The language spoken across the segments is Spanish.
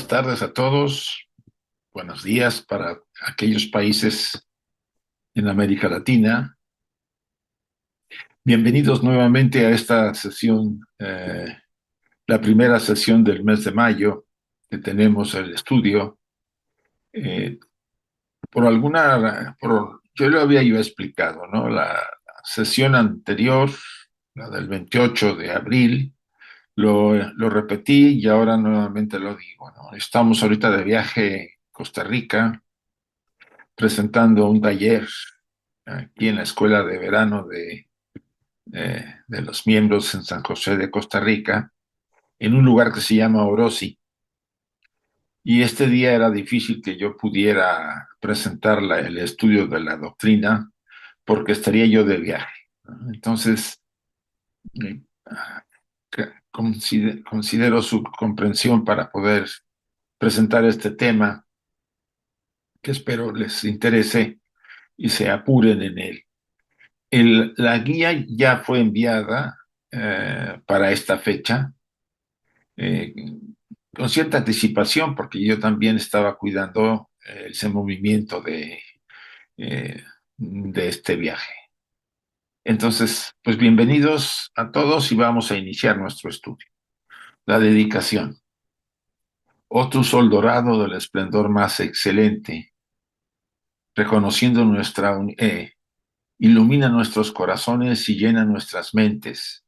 Buenas tardes a todos, buenos días para aquellos países en América Latina. Bienvenidos nuevamente a esta sesión, la primera sesión del mes de mayo que tenemos el estudio. Eh, yo lo había yo explicado, ¿no? La sesión anterior, la del 28 de abril, lo repetí y ahora nuevamente lo digo, ¿no? Estamos ahorita de viaje a Costa Rica presentando un taller aquí en la Escuela de Verano de los miembros en San José de Costa Rica, en un lugar que se llama Orosi. Y este día era difícil que yo pudiera presentar el estudio de la doctrina porque estaría yo de viaje, ¿no? Entonces, eh, considero su comprensión para poder presentar este tema que espero les interese y se apuren en él. La guía ya fue enviada para esta fecha, eh, con cierta anticipación, porque yo también estaba cuidando ese movimiento de este viaje. Entonces, pues bienvenidos a todos y vamos a iniciar nuestro estudio. La dedicación. Oh tu sol dorado del esplendor más excelente, reconociendo ilumina nuestros corazones y llena nuestras mentes.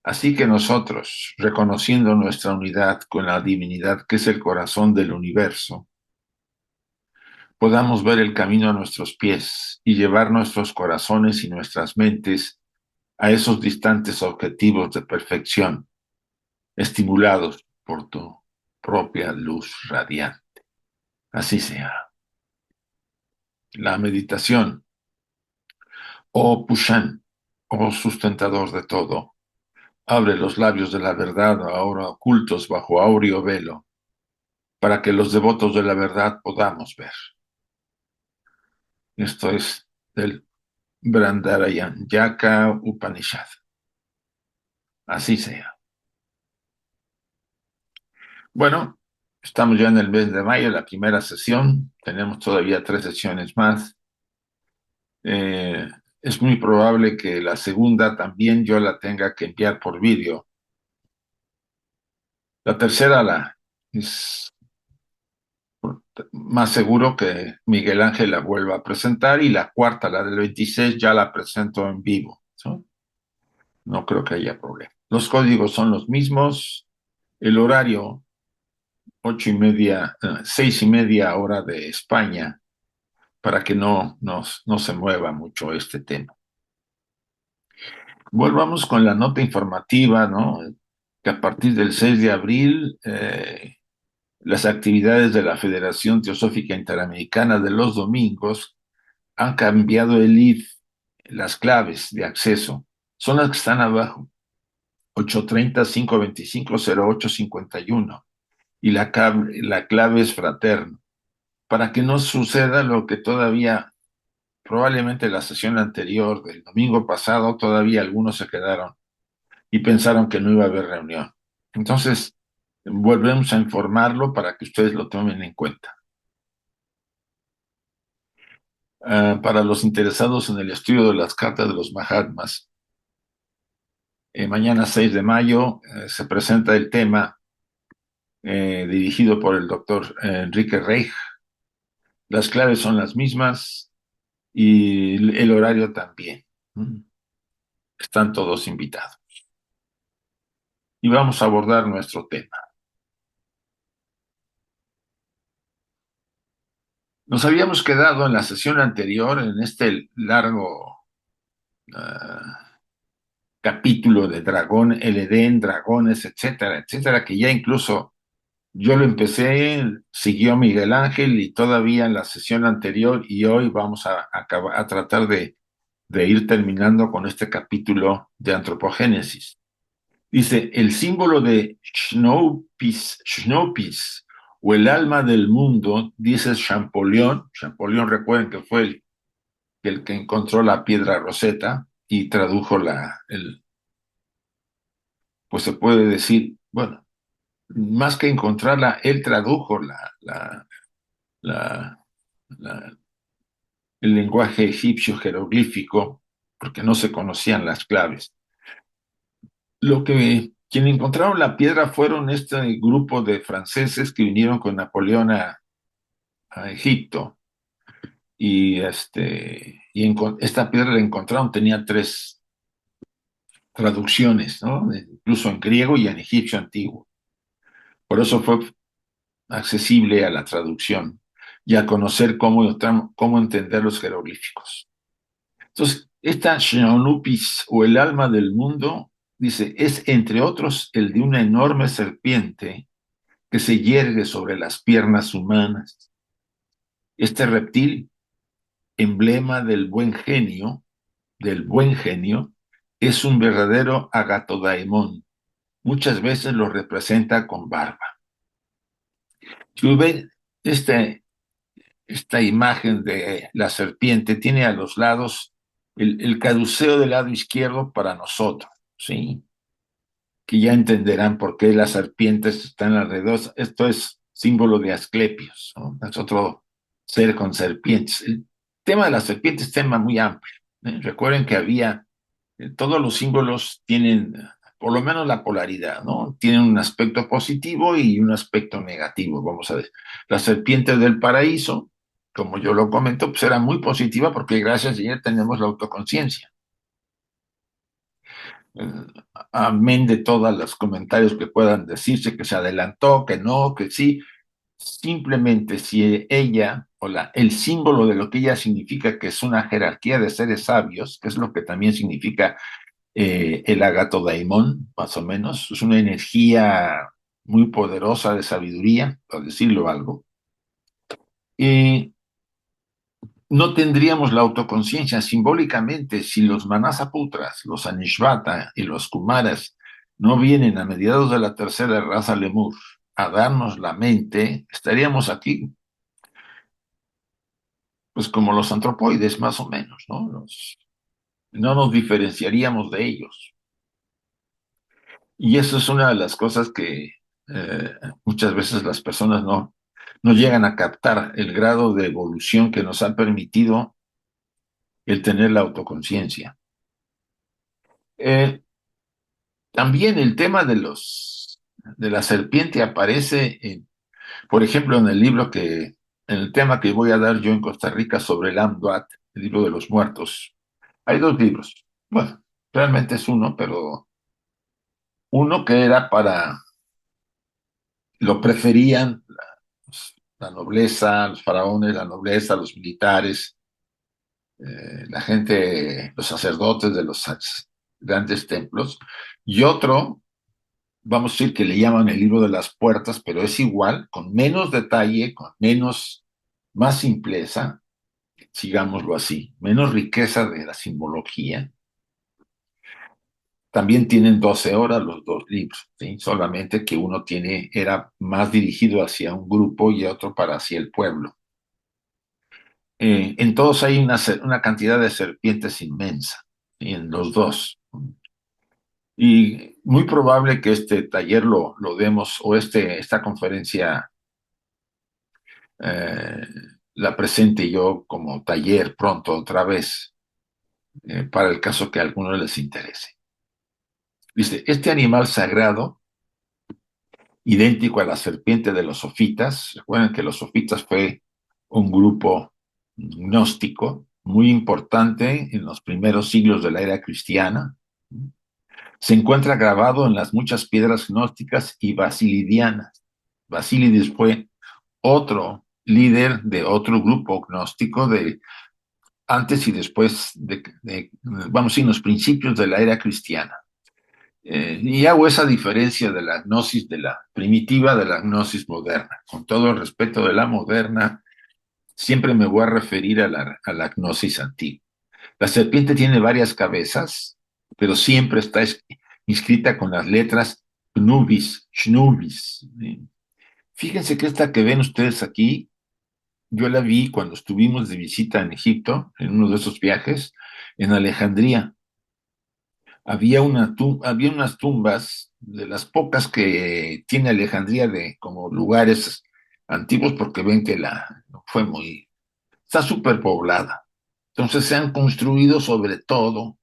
Así que nosotros, reconociendo nuestra unidad con la divinidad que es el corazón del universo, podamos ver el camino a nuestros pies y llevar nuestros corazones y nuestras mentes a esos distantes objetivos de perfección, estimulados por tu propia luz radiante. Así sea. La meditación. Oh Pushan, oh sustentador de todo, abre los labios de la verdad ahora ocultos bajo áureo velo, para que los devotos de la verdad podamos ver. Esto es del Brandarayanyaka Upanishad. Así sea. Bueno, estamos ya en el mes de mayo, la primera sesión. Tenemos todavía 3 sesiones más. Es muy probable que la segunda también yo la tenga que enviar por vídeo. La tercera es más seguro que Miguel Ángel la vuelva a presentar y la cuarta, la del 26, ya la presento en vivo, ¿no? No creo que haya problema. Los códigos son los mismos. El horario, 8:30, 6:30 hora de España, para que no se mueva mucho este tema. Volvamos con la nota informativa, ¿no? Que a partir del 6 de abril, las actividades de la Federación Teosófica Interamericana de los domingos han cambiado el ID, las claves de acceso. Son las que están abajo, 830-525-0851. Y la clave es fraterno, para que no suceda lo que todavía, probablemente la sesión anterior del domingo pasado, todavía algunos se quedaron y pensaron que no iba a haber reunión. Entonces, volvemos a informarlo para que ustedes lo tomen en cuenta. Para los interesados en el estudio de las cartas de los Mahatmas, mañana 6 de mayo se presenta el tema dirigido por el doctor Enrique Reich. Las claves son las mismas y el horario también. Están todos invitados. Y vamos a abordar nuestro tema. Nos habíamos quedado en la sesión anterior, en este largo capítulo de Dragón, el Edén, dragones, etcétera, etcétera, que ya incluso yo lo empecé, siguió Miguel Ángel y todavía en la sesión anterior y hoy vamos a tratar de ir terminando con este capítulo de antropogénesis. Dice, el símbolo de Snopis o el alma del mundo, dice Champollion. Champollion, recuerden que fue el que encontró la piedra Rosetta y tradujo pues se puede decir, bueno, más que encontrarla, él tradujo la, la- el lenguaje egipcio jeroglífico, porque no se conocían las claves. Quien encontraron la piedra fueron este grupo de franceses que vinieron con Napoleón a Egipto esta piedra la encontraron, tenía tres traducciones, ¿no? Incluso en griego y en egipcio antiguo. Por eso fue accesible a la traducción y a conocer cómo entender los jeroglíficos. Entonces, esta Xenonupis o el alma del mundo, dice, es entre otros el de una enorme serpiente que se yergue sobre las piernas humanas. Este reptil, emblema del buen genio, es un verdadero agatodaimón. Muchas veces lo representa con barba. Si ven este, esta imagen de la serpiente, tiene a los lados el caduceo del lado izquierdo para nosotros, ¿sí? Que ya entenderán por qué las serpientes están alrededor. Esto es símbolo de Asclepios, ¿no? Es otro ser con serpientes. El tema de las serpientes es tema muy amplio, ¿eh? Recuerden que todos los símbolos tienen, por lo menos la polaridad, ¿no? Tienen un aspecto positivo y un aspecto negativo, vamos a ver. La serpiente del paraíso, como yo lo comento, pues era muy positiva porque gracias a ella tenemos la autoconciencia. eh, Amén de todos los comentarios que puedan decirse, que se adelantó, que no, que sí, simplemente si ella el símbolo de lo que ella significa, que es una jerarquía de seres sabios, que es lo que también significa el agato daimón, más o menos, es una energía muy poderosa de sabiduría, por decirlo algo. Y no tendríamos la autoconciencia simbólicamente si los Manasaputras, los Anishvata y los Kumaras no vienen a mediados de la tercera raza Lemur a darnos la mente, estaríamos aquí, pues como los antropoides, más o menos, ¿no? No nos diferenciaríamos de ellos. Y eso es una de las cosas que eh, muchas veces las personas no llegan a captar el grado de evolución que nos ha permitido el tener la autoconciencia. Eh, También el tema de la serpiente aparece, por ejemplo, en el tema que voy a dar yo en Costa Rica sobre el Amduat, el libro de los muertos. Hay dos libros. Bueno, realmente es uno, pero uno que era lo preferían la nobleza, los faraones, la nobleza, los militares, la gente, los sacerdotes de los grandes templos, y otro, vamos a decir que le llaman el libro de las puertas, pero es igual, con menos detalle, más simpleza, sigámoslo así, menos riqueza de la simbología. También tienen 12 horas los dos libros, ¿sí? Solamente que era más dirigido hacia un grupo y otro para hacia el pueblo. En todos hay una cantidad de serpientes inmensa, ¿sí? En los dos. Y muy probable que este taller lo demos, o esta conferencia eh, la presente yo como taller pronto otra vez, para el caso que a alguno les interese. Dice, este animal sagrado, idéntico a la serpiente de los sofitas, recuerden que los sofitas fue un grupo gnóstico muy importante en los primeros siglos de la era cristiana. Se encuentra grabado en las muchas piedras gnósticas y basilidianas. Basílides fue otro líder de otro grupo gnóstico de antes y después vamos a decir, los principios de la era cristiana. Y hago esa diferencia de la gnosis de la primitiva de la gnosis moderna. Con todo el respeto de la moderna, siempre me voy a referir a la gnosis antigua. La serpiente tiene varias cabezas, pero siempre está inscrita con las letras Knubis, Schnubis. Fíjense que esta que ven ustedes aquí, yo la vi cuando estuvimos de visita en Egipto, en uno de esos viajes, en Alejandría. había unas tumbas de las pocas que tiene Alejandría de como lugares antiguos porque ven que está súper poblada. Entonces se han construido sobre todo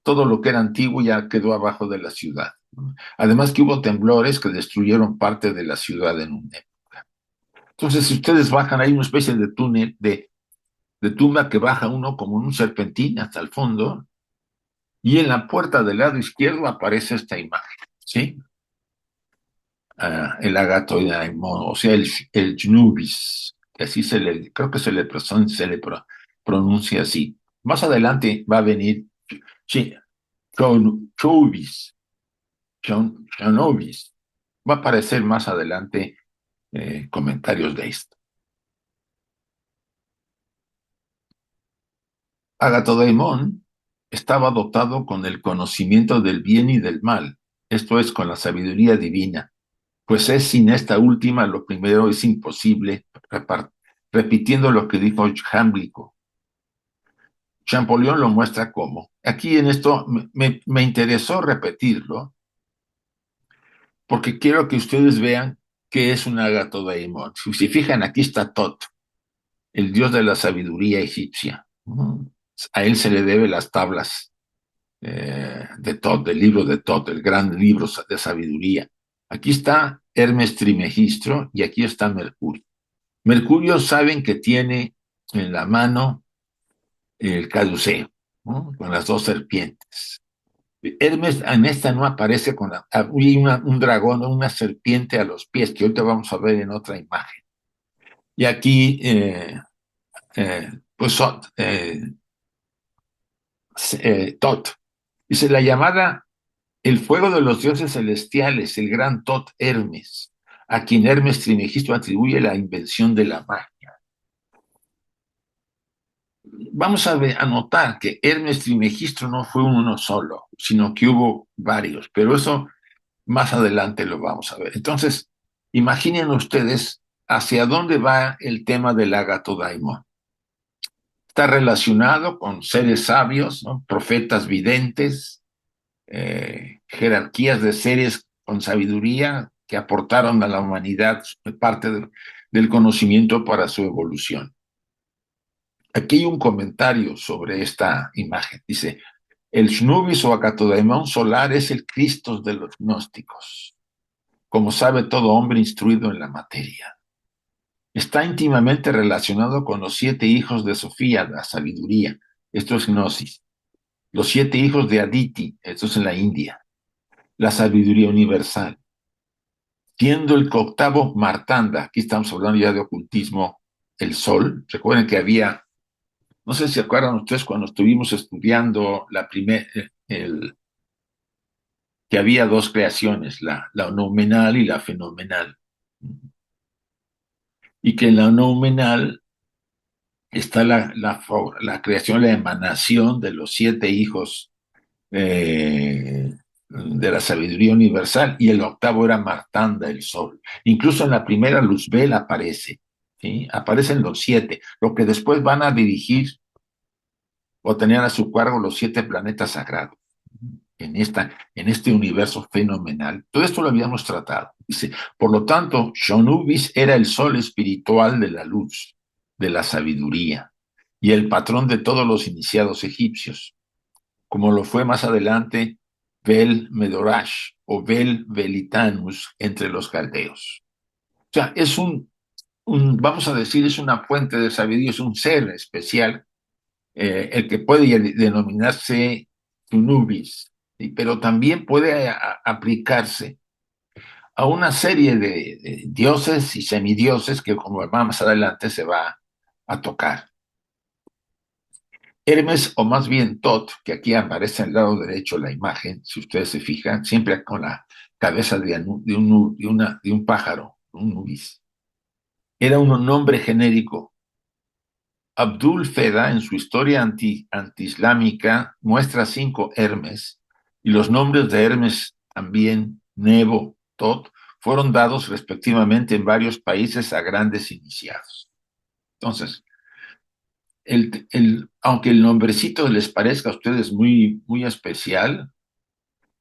lo que era antiguo ya quedó abajo de la ciudad. Además que hubo temblores que destruyeron parte de la ciudad en un época. Entonces, si ustedes bajan, hay una especie de túnel, de tumba que baja uno como un serpentín hasta el fondo, y en la puerta del lado izquierdo aparece esta imagen, ¿sí? El Agatoidaimon, o sea, el Jnubis, que así creo que pronuncia así. Más adelante va a venir, sí, Choubis, Shonobis. Va a aparecer más adelante comentarios de esto. Agatodaimon estaba dotado con el conocimiento del bien y del mal, esto es, con la sabiduría divina, pues es sin esta última lo primero es imposible, repitiendo lo que dijo Jámblico. Champollion lo muestra como. Aquí en esto me interesó repetirlo, porque quiero que ustedes vean qué es un Agatodaimon. Si se fijan, aquí está Tot, el dios de la sabiduría egipcia. A él se le debe las tablas de Tot, del libro de Tot, el gran libro de sabiduría. Aquí está Hermes Trimegistro y aquí está Mercurio. Mercurio saben que tiene en la mano el caduceo, ¿no? Con las dos serpientes. Hermes en esta no aparece hay un dragón o una serpiente a los pies, que hoy te vamos a ver en otra imagen. Y aquí, pues, Tot. Dice la llamada el fuego de los dioses celestiales, el gran Tot Hermes, a quien Hermes Trismegisto atribuye la invención de la magia. Vamos a notar que Hermes Trismegisto no fue uno solo, sino que hubo varios, pero eso más adelante lo vamos a ver. Entonces, imaginen ustedes hacia dónde va el tema del Agato Daimon. Está relacionado con seres sabios, ¿no? Profetas videntes, jerarquías de seres con sabiduría que aportaron a la humanidad parte del conocimiento para su evolución. Aquí hay un comentario sobre esta imagen. Dice, el Snubis o Acatodaimon solar es el Cristo de los gnósticos, como sabe todo hombre instruido en la materia. Está íntimamente relacionado con los 7 hijos de Sofía, la sabiduría. Esto es gnosis. Los 7 hijos de Aditi, esto es en la India. La sabiduría universal. Siendo el octavo Martanda, aquí estamos hablando ya de ocultismo, el sol. Recuerden que había, no sé si se acuerdan ustedes cuando estuvimos estudiando que había dos creaciones, la noumenal y la fenomenal. Y que en la noumenal está la creación, la emanación de los 7 hijos de la sabiduría universal, y el octavo era Martanda, el sol. Incluso en la primera Luzbel aparece, ¿sí? Aparecen los 7, lo que después van a dirigir o tener a su cargo los 7 planetas sagrados en este universo fenomenal. Todo esto lo habíamos tratado. Dice, por lo tanto, Shonubis era el sol espiritual de la luz, de la sabiduría, y el patrón de todos los iniciados egipcios, como lo fue más adelante Bel Medorash o Bel Velitanus entre los caldeos. O sea, es vamos a decir, es una fuente de sabiduría, es un ser especial, el que puede denominarse Tunubis, ¿sí? Pero también puede aplicarse a una serie de dioses y semidioses que, como más adelante, se va a tocar. Hermes, o más bien Tot, que aquí aparece al lado derecho la imagen, si ustedes se fijan, siempre con la cabeza de un pájaro, un nubis. Era un nombre genérico. Abdul Feda, en su historia antiislámica, muestra 5 Hermes, y los nombres de Hermes también, Nebo, Tot, fueron dados respectivamente en varios países a grandes iniciados. Entonces, aunque el nombrecito les parezca a ustedes muy, muy especial,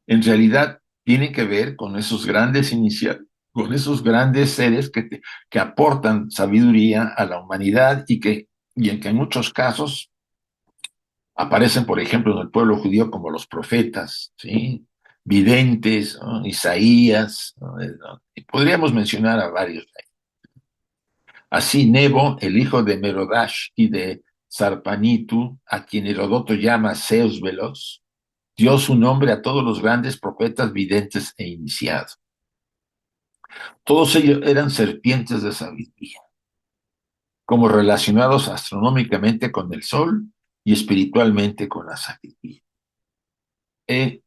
en realidad tiene que ver con esos grandes con esos grandes seres que aportan sabiduría a la humanidad y en que en muchos casos aparecen, por ejemplo, en el pueblo judío como los profetas, ¿sí? Videntes, ¿no? Isaías, ¿no? Y podríamos mencionar a varios. Así Nebo, el hijo de Merodash y de Sarpanitu, a quien Herodoto llama Zeus Veloz, dio su nombre a todos los grandes profetas videntes e iniciados. Todos ellos eran serpientes de sabiduría, como relacionados astronómicamente con el sol y espiritualmente con la sabiduría. Eh,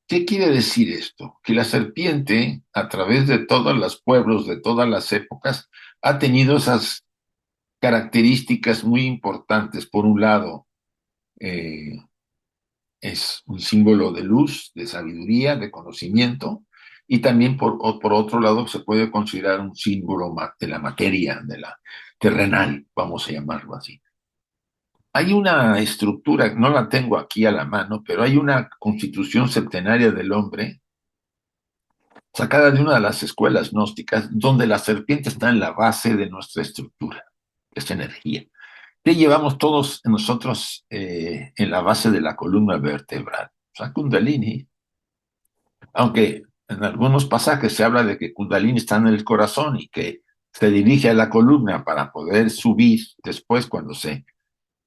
¿Qué quiere decir esto? Que la serpiente, a través de todos los pueblos, de todas las épocas, ha tenido esas características muy importantes. Por un lado, eh, es un símbolo de luz, de sabiduría, de conocimiento, y también por otro lado se puede considerar un símbolo de la materia, de la terrenal, vamos a llamarlo así. Hay una estructura, no la tengo aquí a la mano, pero hay una constitución septenaria del hombre sacada de una de las escuelas gnósticas, donde la serpiente está en la base de nuestra estructura, esta energía. ¿Qué llevamos todos nosotros en la base de la columna vertebral? O sea, Kundalini, aunque en algunos pasajes se habla de que Kundalini está en el corazón y que se dirige a la columna para poder subir después cuando se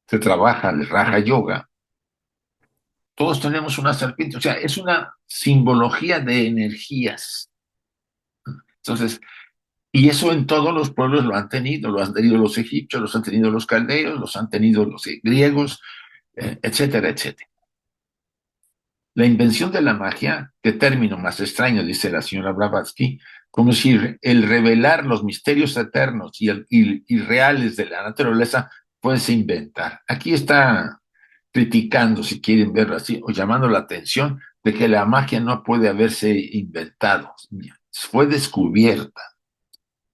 trabaja el Raja Yoga. Todos tenemos una serpiente, o sea, es una simbología de energías. Entonces, y eso en todos los pueblos lo han tenido los egipcios, los han tenido los caldeos, los han tenido los griegos, etcétera, etcétera. La invención de la magia, qué término más extraño, dice la señora Blavatsky, como si el revelar los misterios eternos y reales de la naturaleza fuese inventar. Aquí está criticando, si quieren verlo así, o llamando la atención de que la magia no puede haberse inventado, fue descubierta.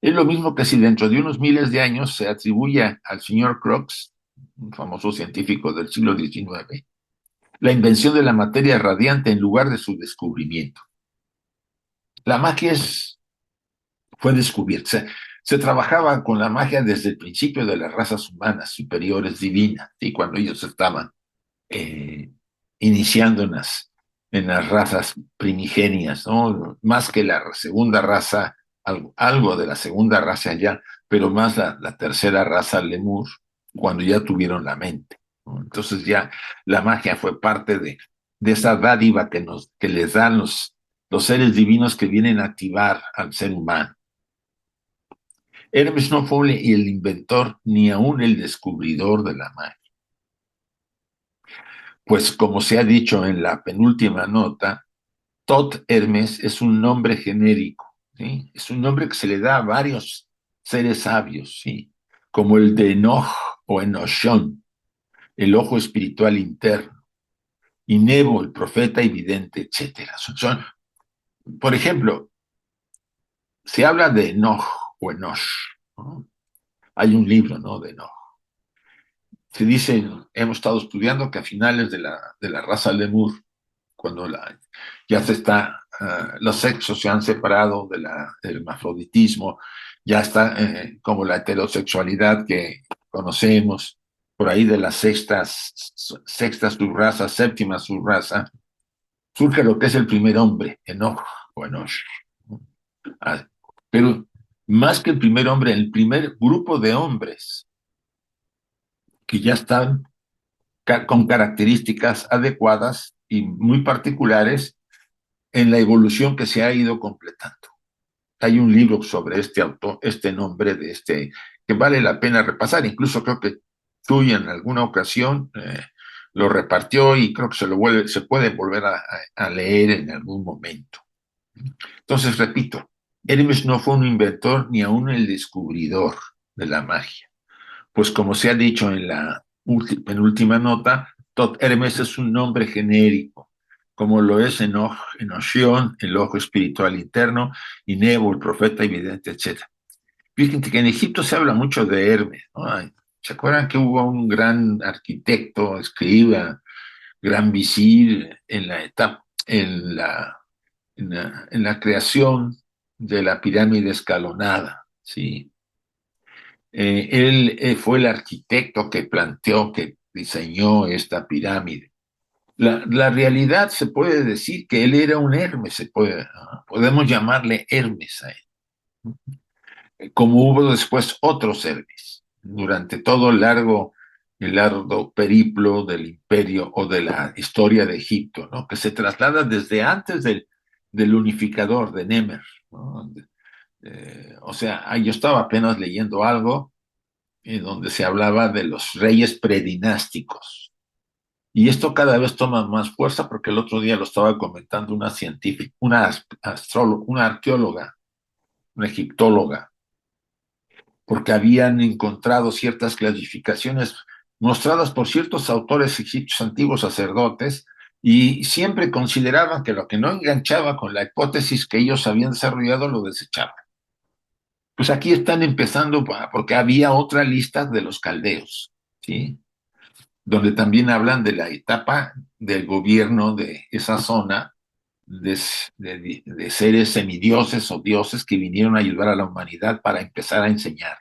Es lo mismo que si dentro de unos miles de años se atribuye al señor Crookes, un famoso científico del siglo XIX, la invención de la materia radiante en lugar de su descubrimiento. La magia fue descubierta. Se trabajaba con la magia desde el principio de las razas humanas superiores divinas, ¿sí? Cuando ellos estaban eh, iniciando en las razas primigenias, ¿no? Más que la segunda raza, algo de la segunda raza ya, pero más la tercera raza lemur, cuando ya tuvieron la mente, ¿no? Entonces ya la magia fue parte de esa dádiva que les dan los seres divinos que vienen a activar al ser humano. Hermes no fue el inventor ni aún el descubridor de la magia. Pues como se ha dicho en la penúltima nota, Tot Hermes es un nombre genérico, ¿sí? Es un nombre que se le da a varios seres sabios, ¿sí? Como el de Enoch o Enoshon, el ojo espiritual interno, y Nebo, el profeta evidente, etc. Por ejemplo, se habla de Enoch o Enosh, ¿no? Hay un libro, ¿no?, de Enoch. Se dice, hemos estado estudiando que a finales de la raza Lemur, cuando ya los sexos se han separado del hermafroditismo, ya está como la heterosexualidad que conocemos, por ahí de la sexta subraza, séptima subraza, surge lo que es el primer hombre, Enoch o Enosh. Ah, pero más que el primer hombre, el primer grupo de hombres que ya están con características adecuadas y muy particulares en la evolución que se ha ido completando. Hay un libro sobre este autor, este nombre de que vale la pena repasar. Incluso creo que Chuy en alguna ocasión lo repartió y creo que se puede volver a leer en algún momento. Entonces, repito, Hermes no fue un inventor ni aún el descubridor de la magia. Pues como se ha dicho en la penúltima nota, Tot Hermes es un nombre genérico, como lo es Enochión, el ojo espiritual interno, y Nebo, el profeta evidente, etc. Fíjense que en Egipto se habla mucho de Hermes, ¿no? ¿Se acuerdan que hubo un gran arquitecto, escriba, gran visir en la etapa, en la creación de la pirámide escalonada? ¿Sí? Él fue el arquitecto que planteó, que diseñó esta pirámide. La realidad se puede decir que él era un Hermes, podemos llamarle Hermes a él, como hubo después otros Hermes durante todo el largo periplo del imperio o de la historia de Egipto, ¿no? Que se traslada desde antes del unificador de Nemer, ¿no? O sea, yo estaba apenas leyendo algo en donde se hablaba de los reyes predinásticos. Y esto cada vez toma más fuerza porque el otro día lo estaba comentando una científica, una arqueóloga, una egiptóloga, porque habían encontrado ciertas clasificaciones mostradas por ciertos autores egipcios antiguos sacerdotes y siempre consideraban que lo que no enganchaba con la hipótesis que ellos habían desarrollado lo desechaban. Pues aquí están empezando porque había otra lista de los caldeos, ¿sí? Donde también hablan de la etapa del gobierno de esa zona, de seres semidioses o dioses que vinieron a ayudar a la humanidad para empezar a enseñar.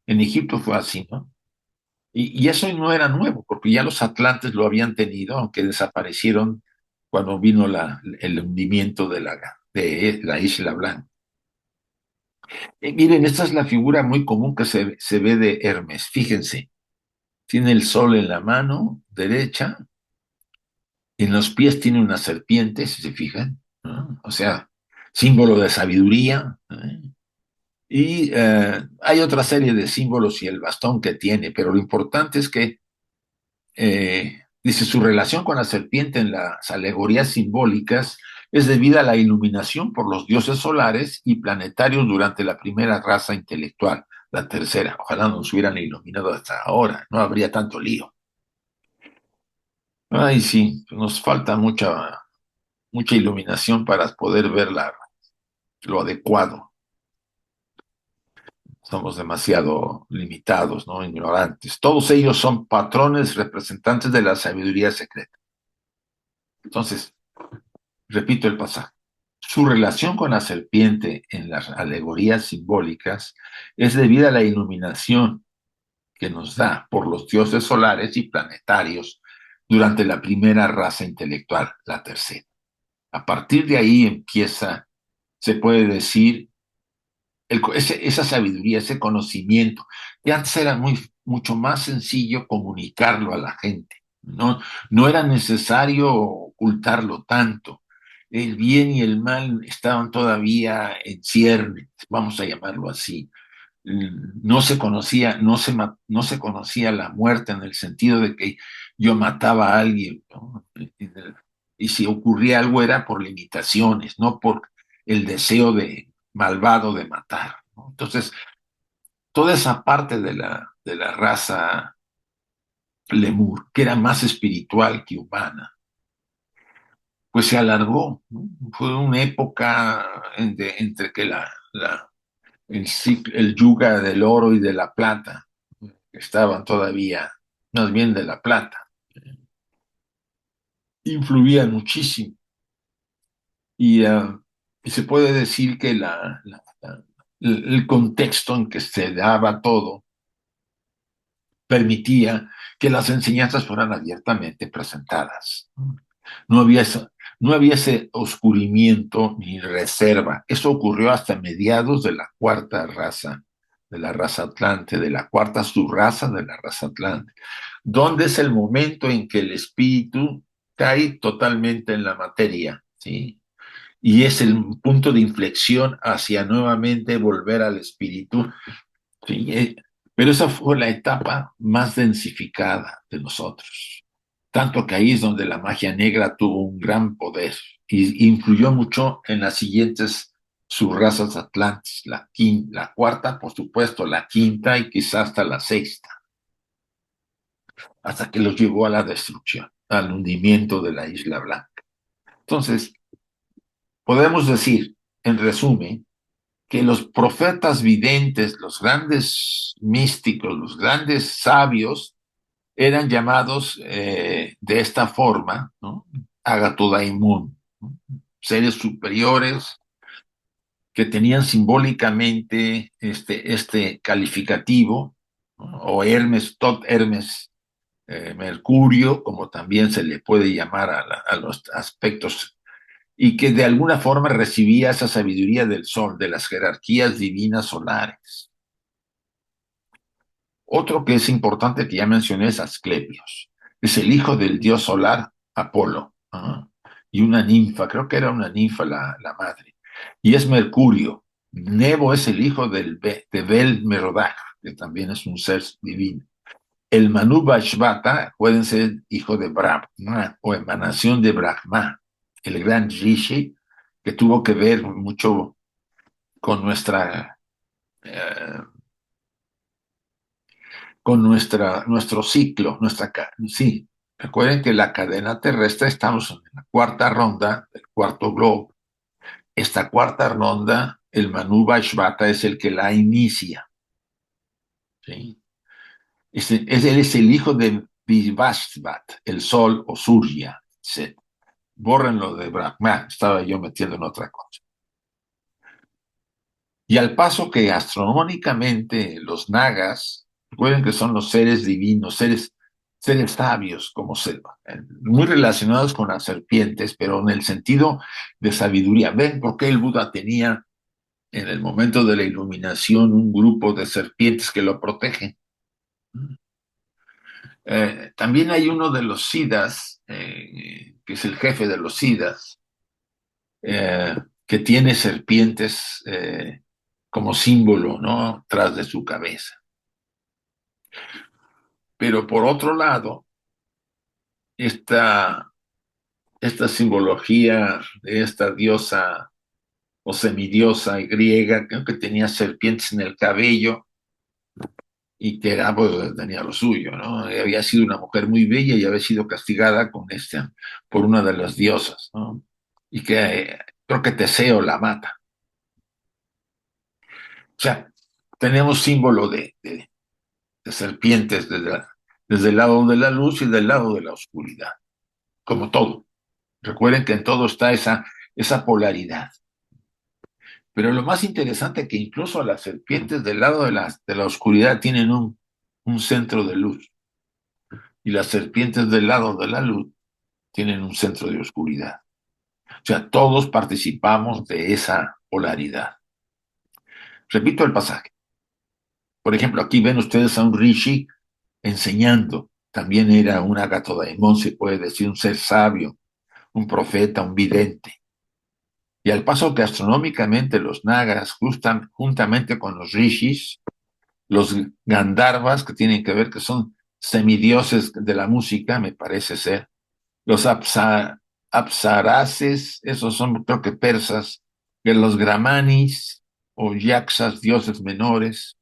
En Egipto fue así, ¿no? Y eso no era nuevo, porque ya los atlantes lo habían tenido, aunque desaparecieron cuando vino el hundimiento de la Isla Blanca. Miren, esta es la figura muy común que se ve de Hermes. Fíjense, tiene el sol en la mano derecha, en los pies tiene una serpiente, si se fijan, ¿no? O sea, símbolo de sabiduría. Y hay otra serie de símbolos y el bastón que tiene, pero lo importante es que dice su relación con la serpiente en las alegorías simbólicas es debida a la iluminación por los dioses solares y planetarios durante la primera raza intelectual, la tercera. Ojalá nos hubieran iluminado hasta ahora, no habría tanto lío. Ay, sí, nos falta mucha iluminación para poder ver lo adecuado. Somos demasiado limitados, ¿no? Ignorantes. Todos ellos son patrones representantes de la sabiduría secreta. Entonces, repito el pasaje. Su relación con la serpiente en las alegorías simbólicas es debida a la iluminación que nos da por los dioses solares y planetarios durante la primera raza intelectual, la tercera. A partir de ahí empieza, se puede decir, esa sabiduría, ese conocimiento, que antes era mucho más sencillo comunicarlo a la gente. No era necesario ocultarlo tanto. El bien y el mal estaban todavía en ciernes, vamos a llamarlo así. No se conocía, no se conocía la muerte en el sentido de que yo mataba a alguien, ¿no? Y si ocurría algo era por limitaciones, no por el deseo de malvado de matar, ¿no? Entonces, toda esa parte de la raza lemur, que era más espiritual que humana, pues se alargó, ¿no? Fue una época entre que el yuga del oro y de la plata estaban todavía, más bien de la plata, influían muchísimo. Y se puede decir que el contexto en que se daba todo permitía que las enseñanzas fueran abiertamente presentadas. No había, no había ese oscurimiento ni reserva. Eso ocurrió hasta mediados de la cuarta raza, de la raza Atlante, de la cuarta subraza de la raza Atlante, donde es el momento en que el espíritu cae totalmente en la materia, ¿sí? Y es el punto de inflexión hacia nuevamente volver al espíritu, ¿sí? Pero esa fue la etapa más densificada de nosotros. Tanto que ahí es donde la magia negra tuvo un gran poder y influyó mucho en las siguientes subrazas atlantes, la cuarta, por supuesto, la quinta y quizás hasta la sexta, hasta que los llevó a la destrucción, al hundimiento de la Isla Blanca. Entonces, podemos decir, en resumen, que los profetas videntes, los grandes místicos, los grandes sabios, eran llamados de esta forma, ¿no? Agatodaimun, ¿no? Seres superiores que tenían simbólicamente este calificativo, ¿no? O Hermes, Tot Hermes, Mercurio, como también se le puede llamar a los aspectos, y que de alguna forma recibía esa sabiduría del sol, de las jerarquías divinas solares. Otro que es importante que ya mencioné es Asclepios. Es el hijo del dios solar Apolo, ¿no? Y una ninfa, creo que era una ninfa la madre. Y es Mercurio. Nebo es el hijo de Bel Merodach, que también es un ser divino. El Manu Vashvata pueden ser hijo de Brahma o emanación de Brahma, el gran Rishi, que tuvo que ver mucho con eh, nuestro ciclo, sí. Recuerden que la cadena terrestre estamos en la cuarta ronda, el cuarto globo. Esta cuarta ronda, el Manu Vaishvata es el que la inicia, ¿sí? Él es el hijo de Vivasvat, el sol o Surya. Sí. Bórrenlo de Brahma, estaba yo metiendo en otra cosa. Y al paso que astronómicamente los nagas, recuerden que son los seres divinos, seres sabios, muy relacionados con las serpientes, pero en el sentido de sabiduría. ¿Ven por qué el Buda tenía en el momento de la iluminación un grupo de serpientes que lo protegen? También hay uno de los Siddhas, que es el jefe de los Siddhas, que tiene serpientes como símbolo, ¿no? Tras de su cabeza. Pero por otro lado, esta, esta simbología de esta diosa o semidiosa griega, creo que tenía serpientes en el cabello y que era, pues, tenía lo suyo, ¿no? Había sido una mujer muy bella y había sido castigada por una de las diosas, ¿no? Y que creo que Teseo la mata. O sea, tenemos símbolo de serpientes desde el lado de la luz y del lado de la oscuridad, como todo. Recuerden que en todo está esa polaridad. Pero lo más interesante es que incluso las serpientes del lado de la oscuridad tienen un centro de luz y las serpientes del lado de la luz tienen un centro de oscuridad. O sea, todos participamos de esa polaridad. Repito el pasaje. Por ejemplo, aquí ven ustedes a un rishi enseñando. También era un agatodaimon, se puede decir, un ser sabio, un profeta, un vidente. Y al paso que astronómicamente los nagas, juntamente con los rishis, los gandharvas, que tienen que ver, que son semidioses de la música, me parece ser, los apsarases, esos son creo que persas, que los gramanis o yaksas, dioses menores,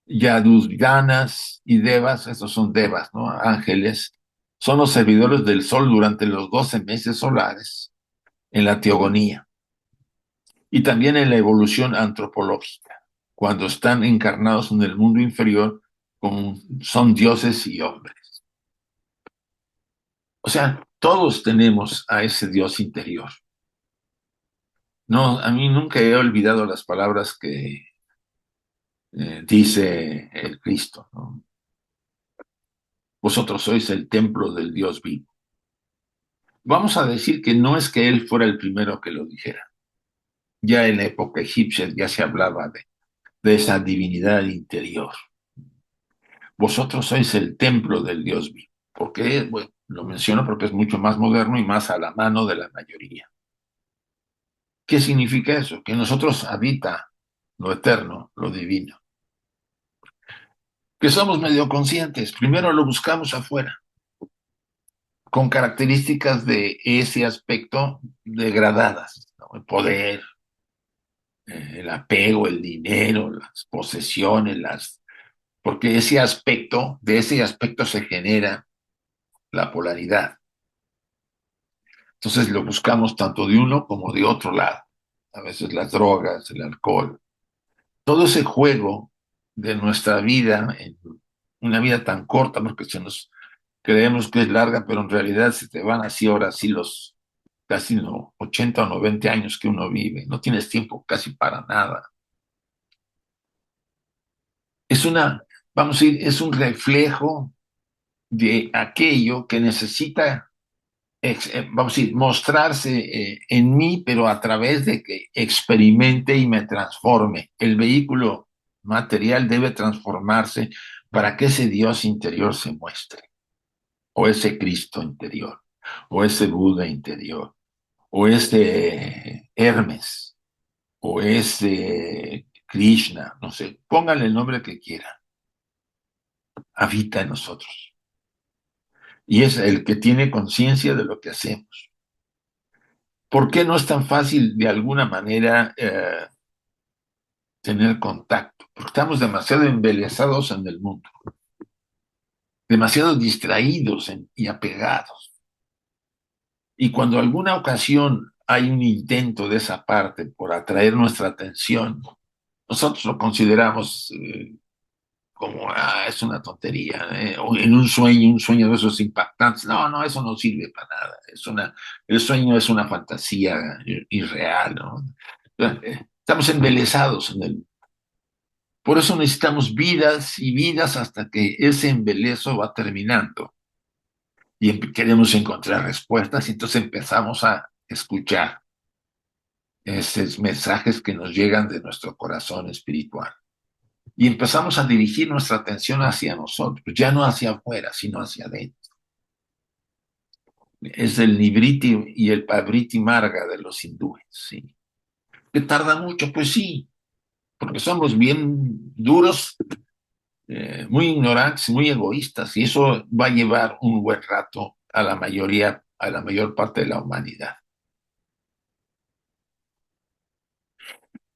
yadudganas y devas, esos son devas, ¿no? Ángeles, son los servidores del sol durante los 12 meses solares en la teogonía y también en la evolución antropológica, cuando están encarnados en el mundo inferior, son dioses y hombres. O sea, todos tenemos a ese Dios interior. No, a mí nunca he olvidado las palabras que dice el Cristo, ¿no? Vosotros sois el templo del Dios vivo. Vamos a decir que no es que él fuera el primero que lo dijera. Ya en la época egipcia ya se hablaba de esa divinidad interior. Vosotros sois el templo del Dios vivo. ¿Por qué? Bueno, lo menciono porque es mucho más moderno y más a la mano de la mayoría. ¿Qué significa eso? Que en nosotros habita lo eterno, lo divino. Que somos medio conscientes. Primero lo buscamos afuera, con características de ese aspecto degradadas, ¿no? El poder, el apego, el dinero, las posesiones, porque de ese aspecto se genera la polaridad. Entonces lo buscamos tanto de uno como de otro lado. A veces las drogas, el alcohol. todo ese juego de nuestra vida, en una vida tan corta, porque creemos que es larga, pero en realidad se te van así ahora sí los casi no, 80 o 90 años que uno vive, no tienes tiempo casi para nada. Es una, vamos a decir, es un reflejo de aquello que necesita, vamos a decir, mostrarse en mí, pero a través de que experimente y me transforme. El vehículo material debe transformarse para que ese Dios interior se muestre, o ese Cristo interior, o ese Buda interior, o ese Hermes, o ese Krishna, no sé, pónganle el nombre que quieran, habita en nosotros. Y es el que tiene conciencia de lo que hacemos. ¿Por qué no es tan fácil de alguna manera tener contacto? Porque estamos demasiado embelesados en el mundo, demasiado distraídos y apegados. Y cuando alguna ocasión hay un intento de esa parte por atraer nuestra atención, nosotros lo consideramos como, es una tontería, o en un sueño de esos impactantes. No, no, eso no sirve para nada. El sueño es una fantasía irreal, ¿no? Estamos embelesados en el. Por eso necesitamos vidas y vidas hasta que ese embelezo va terminando y queremos encontrar respuestas y entonces empezamos a escuchar esos mensajes que nos llegan de nuestro corazón espiritual. Y empezamos a dirigir nuestra atención hacia nosotros, ya no hacia afuera, sino hacia adentro. Es el Nibriti y el Pabriti Marga de los hindúes, ¿sí? ¿Que tarda mucho? Pues sí, porque somos bien duros, muy ignorantes, muy egoístas, y eso va a llevar un buen rato a la mayoría, a la mayor parte de la humanidad.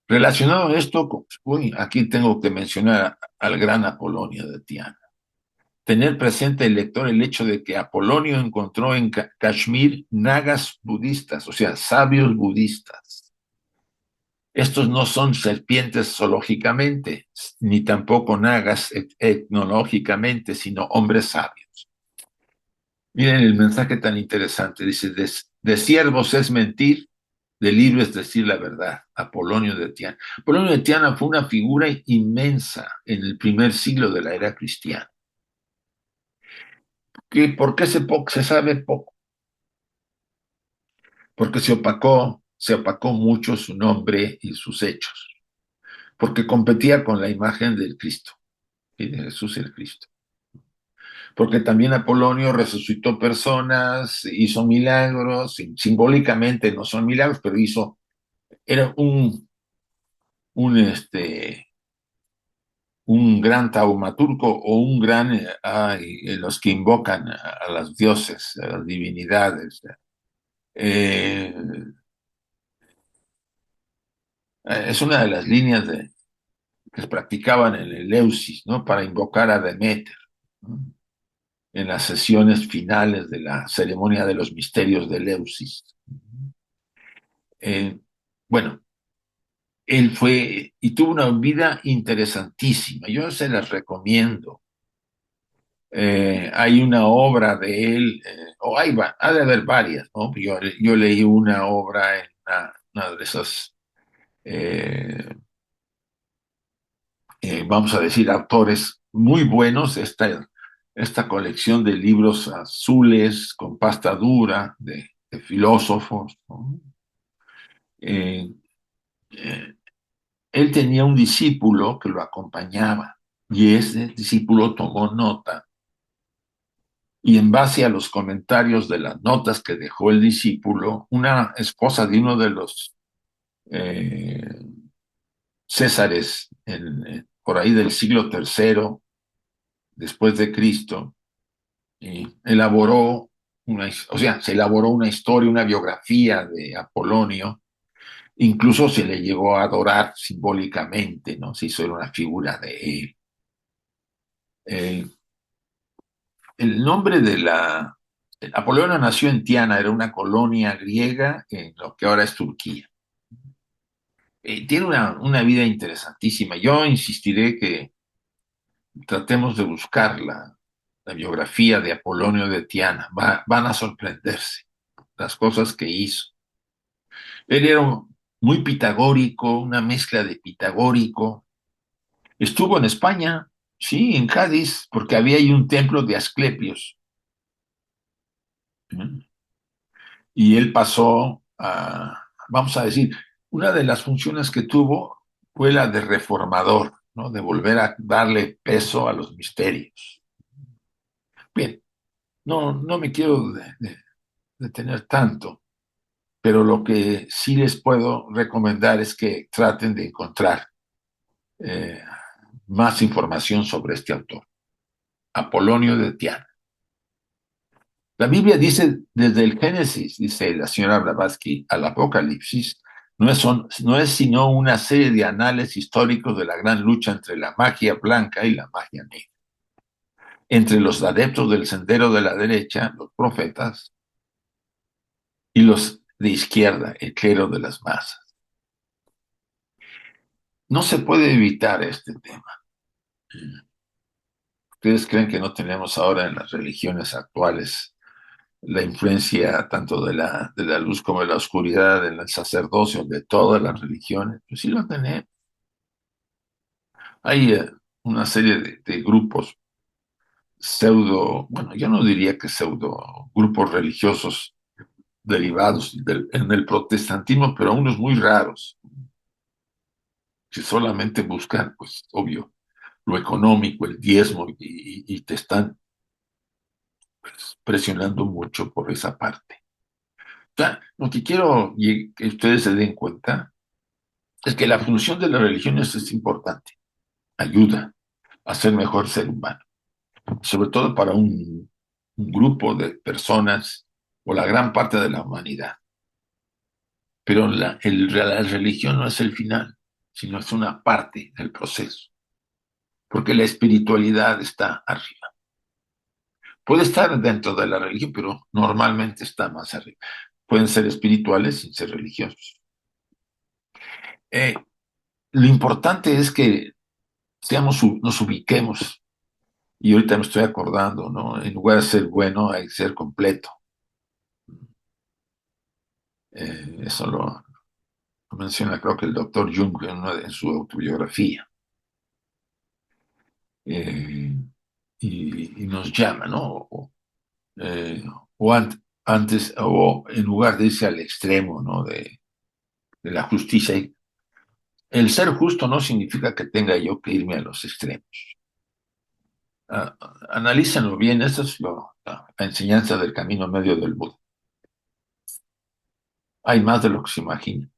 Relacionado a esto, uy, aquí tengo que mencionar al gran Apolonio de Tiana. Tener presente el lector el hecho de que Apolonio encontró en Kashmir nagas budistas, o sea, sabios budistas. Estos no son serpientes zoológicamente, ni tampoco nagas etnológicamente, sino hombres sabios. Miren el mensaje tan interesante, dice, de siervos es mentir, de libro es decir la verdad, Apolonio de Tiana. Apolonio de Tiana fue una figura inmensa en el primer siglo de la era cristiana. ¿Por qué se sabe poco? Porque se opacó mucho su nombre y sus hechos, porque competía con la imagen del Cristo y de Jesús el Cristo. Porque también Apolonio resucitó personas, hizo milagros, simbólicamente no son milagros, pero era un un gran taumaturgo o un gran, los que invocan a los dioses, a las divinidades. Eh, es una de las líneas que se practicaban en el Eleusis, ¿no? Para invocar a Deméter, ¿no? En las sesiones finales de la ceremonia de los misterios de Eleusis. Eh, bueno, él fue y tuvo una vida interesantísima. Yo se las recomiendo. Hay una obra de él, o ha de haber varias, ¿no? Yo leí una obra en una de esas, eh, vamos a decir, autores muy buenos, esta colección de libros azules con pasta dura de filósofos, ¿no? Eh, eh, Él tenía un discípulo que lo acompañaba y ese discípulo tomó nota y en base a los comentarios de las notas que dejó el discípulo, una esposa de uno de los eh, césares por ahí del siglo tercero después de Cristo, elaboró o sea, se elaboró una historia, una biografía de Apolonio, incluso se le llegó a adorar simbólicamente, ¿no? Se hizo una figura de él. Eh, el nombre de la. Apolonio nació en Tiana, era una colonia griega en lo que ahora es Turquía. Tiene una vida interesantísima. Yo insistiré que tratemos de buscar la biografía de Apolonio de Tiana. Van a sorprenderse las cosas que hizo. Él era muy pitagórico, una mezcla de pitagórico. Estuvo en España, sí, en Cádiz, porque había ahí un templo de Asclepios. ¿Eh? Y él pasó a, vamos a decir, una de las funciones que tuvo fue la de reformador, ¿no? De volver a darle peso a los misterios. Bien, no me quiero detener tanto, pero lo que sí les puedo recomendar es que traten de encontrar eh, más información sobre este autor, Apolonio de Tiana. La Biblia dice desde el Génesis, dice la señora Blavatsky, al Apocalipsis, no es sino una serie de anales históricos de la gran lucha entre la magia blanca y la magia negra, entre los adeptos del sendero de la derecha, los profetas, y los de izquierda, el clero de las masas. No se puede evitar este tema. ¿Ustedes creen que no tenemos ahora en las religiones actuales la influencia tanto de la luz como de la oscuridad, del sacerdocio, de todas las religiones? Pues sí lo tenemos. Hay una serie de grupos pseudo, bueno, yo no diría que pseudo, grupos religiosos derivados en el protestantismo, pero unos muy raros, que solamente buscan, pues, obvio, lo económico, el diezmo, y te están pues, presionando mucho por esa parte. O sea, lo que quiero que ustedes se den cuenta es que la función de las religiones es importante, ayuda a ser mejor ser humano, sobre todo para un grupo de personas o la gran parte de la humanidad. Pero la religión no es el final, sino es una parte del proceso, porque la espiritualidad está arriba. Puede estar dentro de la religión, pero normalmente está más arriba. Pueden ser espirituales sin ser religiosos. Eh, lo importante es que nos ubiquemos. Y ahorita me estoy acordando, ¿no? En lugar de ser bueno, hay que ser completo. Eso lo menciona, creo que el doctor Jung en su autobiografía. Eh, y nos llama, ¿no? Eh, o antes, o en lugar de irse al extremo, ¿no? De la justicia. El ser justo no significa que tenga yo que irme a los extremos. Analícenlo bien, esa es la enseñanza del camino medio del Buda. Hay más de lo que se imagina.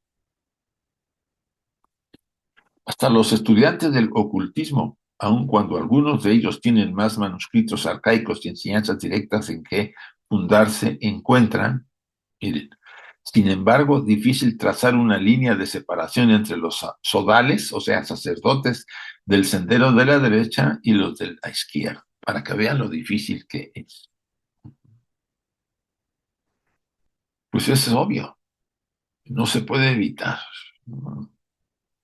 Hasta los estudiantes del ocultismo, aun cuando algunos de ellos tienen más manuscritos arcaicos y enseñanzas directas en que fundarse, encuentran, miren, sin embargo, difícil trazar una línea de separación entre los sodales, o sea, sacerdotes del sendero de la derecha y los de la izquierda, para que vean lo difícil que es. Pues eso es obvio, no se puede evitar, ¿no?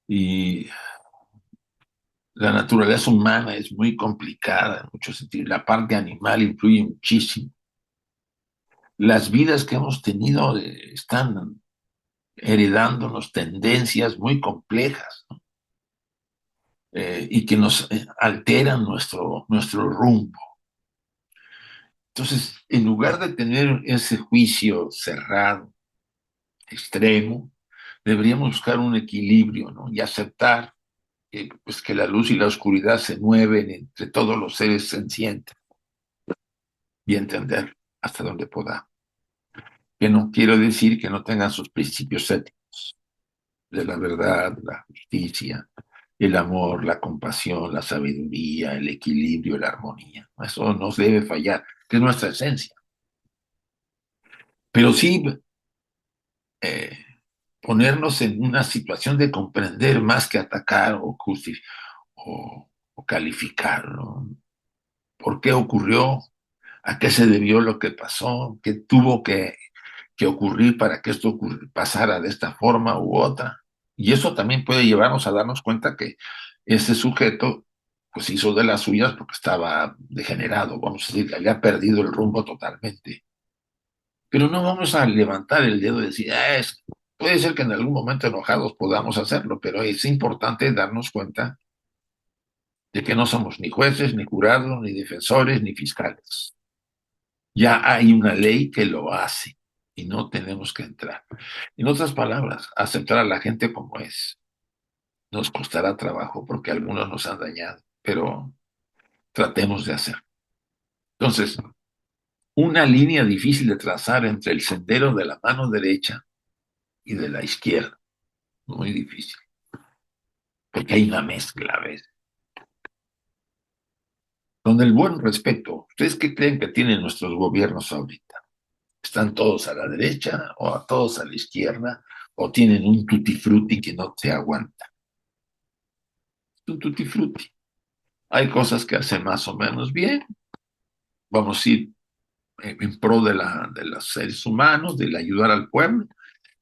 Y la naturaleza humana es muy complicada en muchos sentidos. La parte animal influye muchísimo. Las vidas que hemos tenido están heredándonos tendencias muy complejas, ¿no? Y que nos alteran nuestro rumbo. Entonces, en lugar de tener ese juicio cerrado, extremo, deberíamos buscar un equilibrio, ¿no? Y aceptar pues, que la luz y la oscuridad se mueven entre todos los seres sencientes y entender hasta dónde podamos. Que no quiero decir que no tengan sus principios éticos de la verdad, la justicia, el amor, la compasión, la sabiduría, el equilibrio, la armonía. Eso no debe fallar, que es nuestra esencia. Pero sí eh, ponernos en una situación de comprender más que atacar o calificar, ¿no? ¿Por qué ocurrió? ¿A qué se debió lo que pasó? ¿Qué tuvo que ocurrir para que esto pasara de esta forma u otra? Y eso también puede llevarnos a darnos cuenta que ese sujeto pues hizo de las suyas porque estaba degenerado, vamos a decir, que había perdido el rumbo totalmente. Pero no vamos a levantar el dedo y decir, puede ser que en algún momento enojados podamos hacerlo, pero es importante darnos cuenta de que no somos ni jueces, ni jurados, ni defensores, ni fiscales. Ya hay una ley que lo hace y no tenemos que entrar. En otras palabras, aceptar a la gente como es. Nos costará trabajo porque algunos nos han dañado, pero tratemos de hacer. Entonces, una línea difícil de trazar entre el sendero de la mano derecha y de la izquierda, muy difícil, porque hay una mezcla a veces. Con el buen respeto, ¿ustedes qué creen que tienen nuestros gobiernos ahorita? ¿Están todos a la derecha o a todos a la izquierda? ¿O tienen un tutti frutti que no se aguanta? Un tutti frutti. Hay cosas que hacen más o menos bien. Vamos a ir en pro de los seres humanos, de ayudar al pueblo,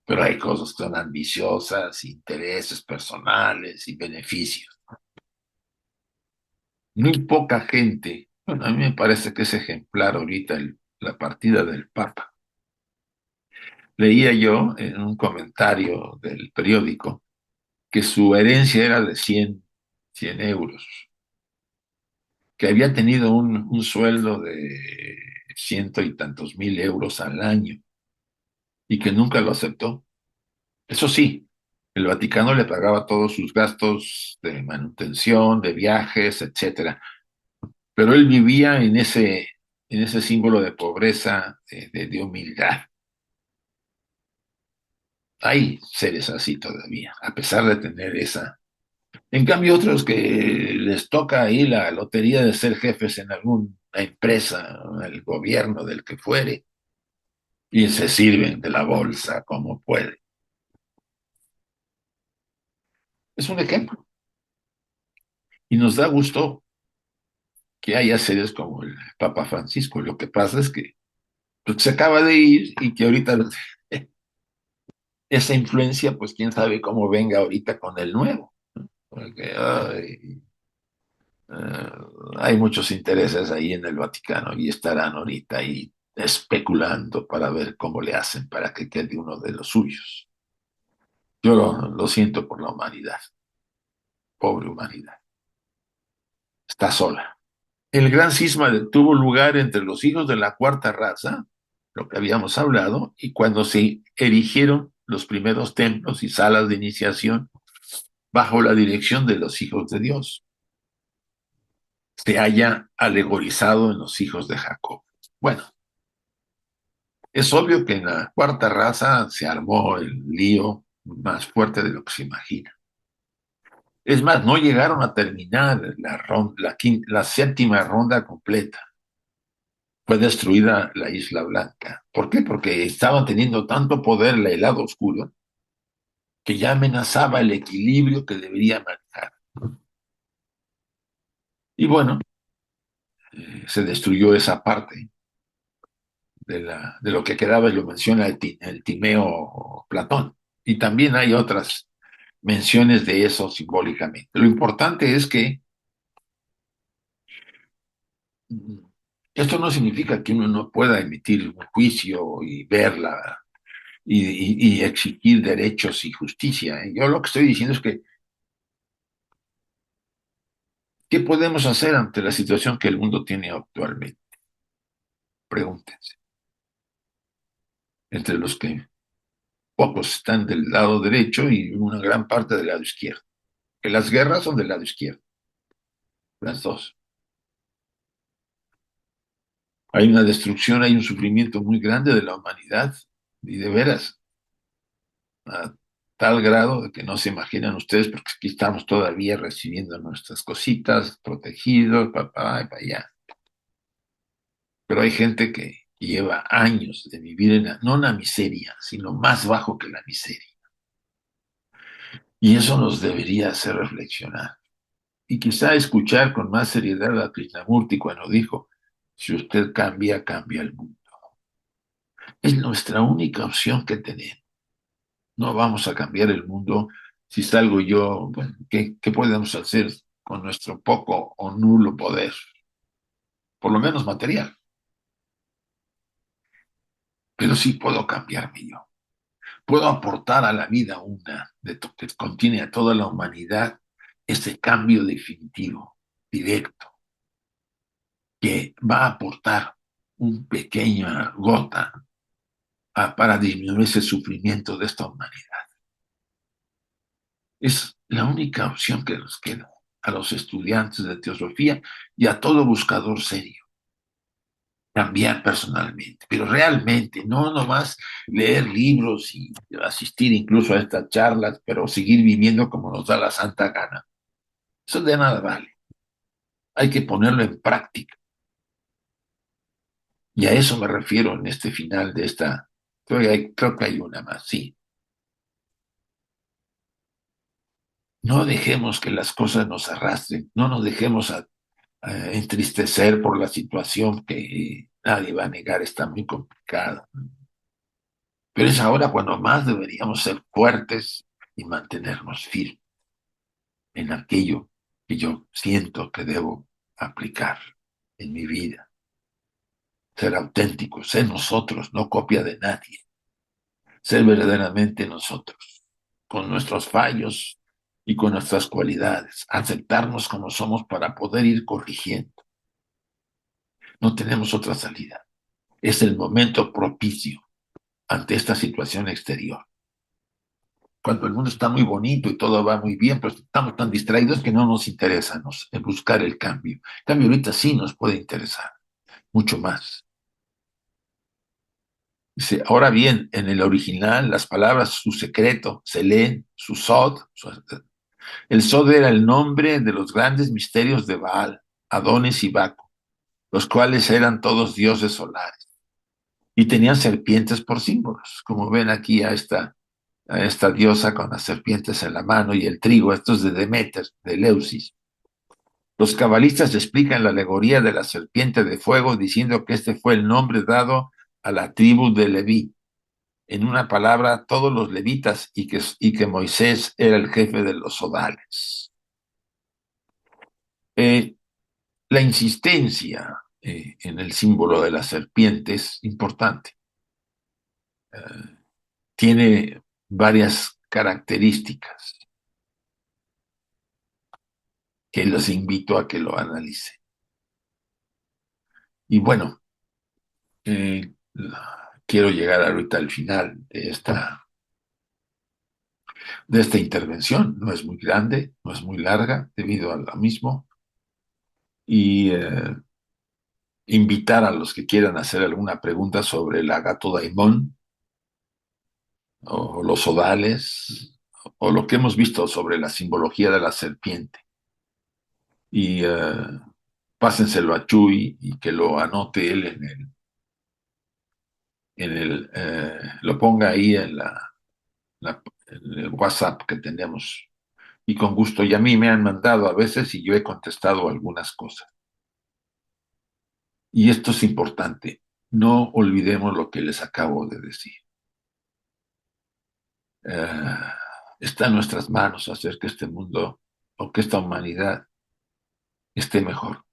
pero hay cosas que son ambiciosas, intereses personales y beneficios. Muy poca gente, bueno, a mí me parece que es ejemplar ahorita la partida del Papa. Leía yo en un comentario del periódico que su herencia era de 100 euros, que había tenido un sueldo de ciento y tantos mil euros al año y que nunca lo aceptó. Eso sí, el Vaticano le pagaba todos sus gastos de manutención, de viajes, etcétera, pero él vivía en ese símbolo de pobreza, de humildad. Hay seres así todavía, a pesar de tener esa. En cambio, otros que les toca ahí la lotería de ser jefes en alguna empresa, el gobierno del que fuere, y se sirven de la bolsa como pueden. Es un ejemplo. Y nos da gusto que haya seres como el Papa Francisco. Lo que pasa es que pues, se acaba de ir y que ahorita esa influencia, pues quién sabe cómo venga ahorita con el nuevo. Porque eh, hay muchos intereses ahí en el Vaticano y estarán ahorita ahí especulando para ver cómo le hacen para que quede uno de los suyos. Yo lo siento por la humanidad, pobre humanidad, está sola. El gran cisma tuvo lugar entre los hijos de la cuarta raza, lo que habíamos hablado, y cuando se erigieron los primeros templos y salas de iniciación bajo la dirección de los hijos de Dios. Se haya alegorizado en los hijos de Jacob. Bueno, es obvio que en la cuarta raza se armó el lío más fuerte de lo que se imagina. Es más, no llegaron a terminar la séptima ronda completa. Fue destruida la Isla Blanca. ¿Por qué? Porque estaban teniendo tanto poder el lado oscuro que ya amenazaba el equilibrio que debería manejar. Y bueno, se destruyó esa parte de lo que quedaba, y lo menciona el Timeo Platón. Y también hay otras menciones de eso simbólicamente. Lo importante es que esto no significa que uno no pueda emitir un juicio y verla y exigir derechos y justicia. Yo lo que estoy diciendo es que, ¿qué podemos hacer ante la situación que el mundo tiene actualmente? Pregúntense. Entre los que pocos están del lado derecho y una gran parte del lado izquierdo. Que las guerras son del lado izquierdo, las dos. Hay una destrucción, hay un sufrimiento muy grande de la humanidad y de veras, a tal grado de que no se imaginan ustedes, porque aquí estamos todavía recibiendo nuestras cositas, protegidos, papá, y para allá. Pero hay gente que lleva años de vivir no en la miseria, sino más bajo que la miseria. Y eso nos debería hacer reflexionar. Y quizá escuchar con más seriedad a Krishnamurti cuando dijo, si usted cambia, cambia el mundo. Es nuestra única opción que tenemos. No vamos a cambiar el mundo Si salgo yo, bueno, ¿qué podemos hacer con nuestro poco o nulo poder? Por lo menos material, pero sí puedo cambiarme yo. Puedo aportar a la vida que contiene a toda la humanidad ese cambio definitivo, directo, que va a aportar un pequeña gota para disminuir ese sufrimiento de esta humanidad. Es la única opción que nos queda a los estudiantes de teosofía y a todo buscador serio. Cambiar personalmente, pero realmente, no nomás leer libros y asistir incluso a estas charlas, pero seguir viviendo como nos da la santa gana. Eso de nada vale. Hay que ponerlo en práctica. Y a eso me refiero en este final de esta. Creo que hay una más, sí. No dejemos que las cosas nos arrastren, no nos dejemos entristecer por la situación que nadie va a negar, está muy complicada. Pero es ahora cuando más deberíamos ser fuertes y mantenernos firmes en aquello que yo siento que debo aplicar en mi vida. Ser auténticos, ser nosotros, no copia de nadie. Ser verdaderamente nosotros, con nuestros fallos y con nuestras cualidades. Aceptarnos como somos para poder ir corrigiendo. No tenemos otra salida. Es el momento propicio ante esta situación exterior. Cuando el mundo está muy bonito y todo va muy bien, pues estamos tan distraídos que no nos interesa buscar el cambio. El cambio ahorita sí nos puede interesar, mucho más. Dice, ahora bien, en el original, las palabras su secreto se leen, su sod. El sod era el nombre de los grandes misterios de Baal, Adonis y Baco, los cuales eran todos dioses solares. Y tenían serpientes por símbolos, como ven aquí a esta diosa con las serpientes en la mano y el trigo, estos de Demeter, de Eleusis. Los cabalistas explican la alegoría de la serpiente de fuego diciendo que este fue el nombre dado a la tribu de Leví. En una palabra, todos los levitas y que Moisés era el jefe de los sodales. Eh, la insistencia en el símbolo de la serpiente es importante. Tiene varias características que los invito a que lo analicen. Y bueno, eh, quiero llegar ahorita al final de esta intervención. No es muy grande, no es muy larga debido a lo mismo. Y invitar a los que quieran hacer alguna pregunta sobre la gato daimón o los odales o lo que hemos visto sobre la simbología de la serpiente. Y pásenselo a Chuy y que lo anote él lo ponga ahí en el WhatsApp que tenemos. Y con gusto, y a mí me han mandado a veces y yo he contestado algunas cosas. Y esto es importante, no olvidemos lo que les acabo de decir. Eh, Está en nuestras manos hacer que este mundo o que esta humanidad esté mejor,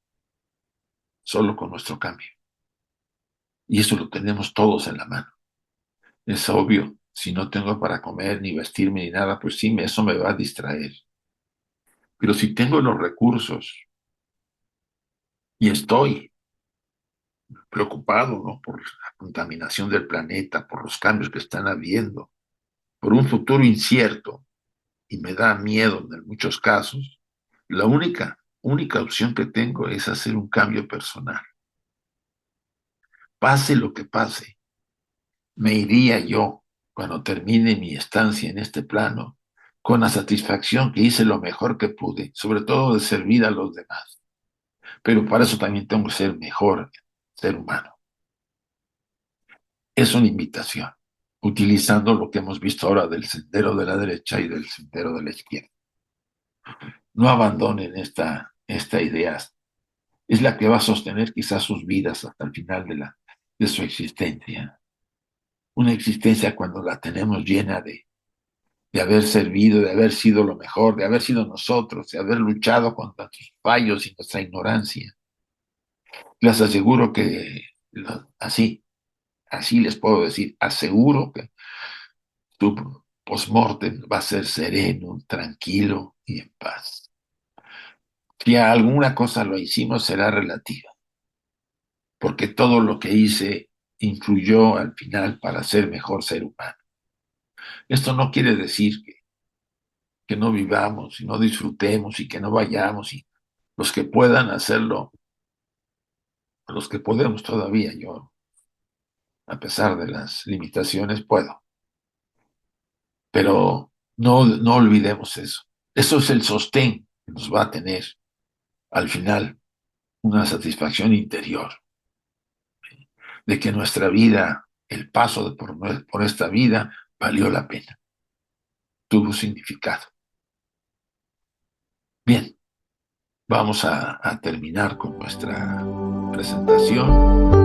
solo con nuestro cambio. Y eso lo tenemos todos en la mano. Es obvio, si no tengo para comer, ni vestirme, ni nada, pues sí, eso me va a distraer. Pero si tengo los recursos y estoy preocupado, ¿no?, por la contaminación del planeta, por los cambios que están habiendo, por un futuro incierto, y me da miedo en muchos casos, la única opción que tengo es hacer un cambio personal. Pase lo que pase, me iría yo, cuando termine mi estancia en este plano, con la satisfacción que hice lo mejor que pude, sobre todo de servir a los demás. Pero para eso también tengo que ser mejor ser humano. Es una invitación, utilizando lo que hemos visto ahora del sendero de la derecha y del sendero de la izquierda. No abandonen esta idea. Es la que va a sostener quizás sus vidas hasta el final de su existencia. Una existencia cuando la tenemos llena de haber servido, de haber sido lo mejor, de haber sido nosotros, de haber luchado contra nuestros fallos y nuestra ignorancia. Les aseguro que así, así les puedo decir, aseguro que tu postmortem va a ser sereno, tranquilo y en paz. Si a alguna cosa lo hicimos, será relativa, porque todo lo que hice influyó al final para ser mejor ser humano. Esto no quiere decir que no vivamos y no disfrutemos y que no vayamos y los que puedan hacerlo, los que podemos todavía, yo, a pesar de las limitaciones, puedo. Pero no olvidemos eso. Eso es el sostén que nos va a tener al final una satisfacción interior de que nuestra vida, el paso por esta vida, valió la pena, tuvo significado. Bien, vamos a terminar con nuestra presentación.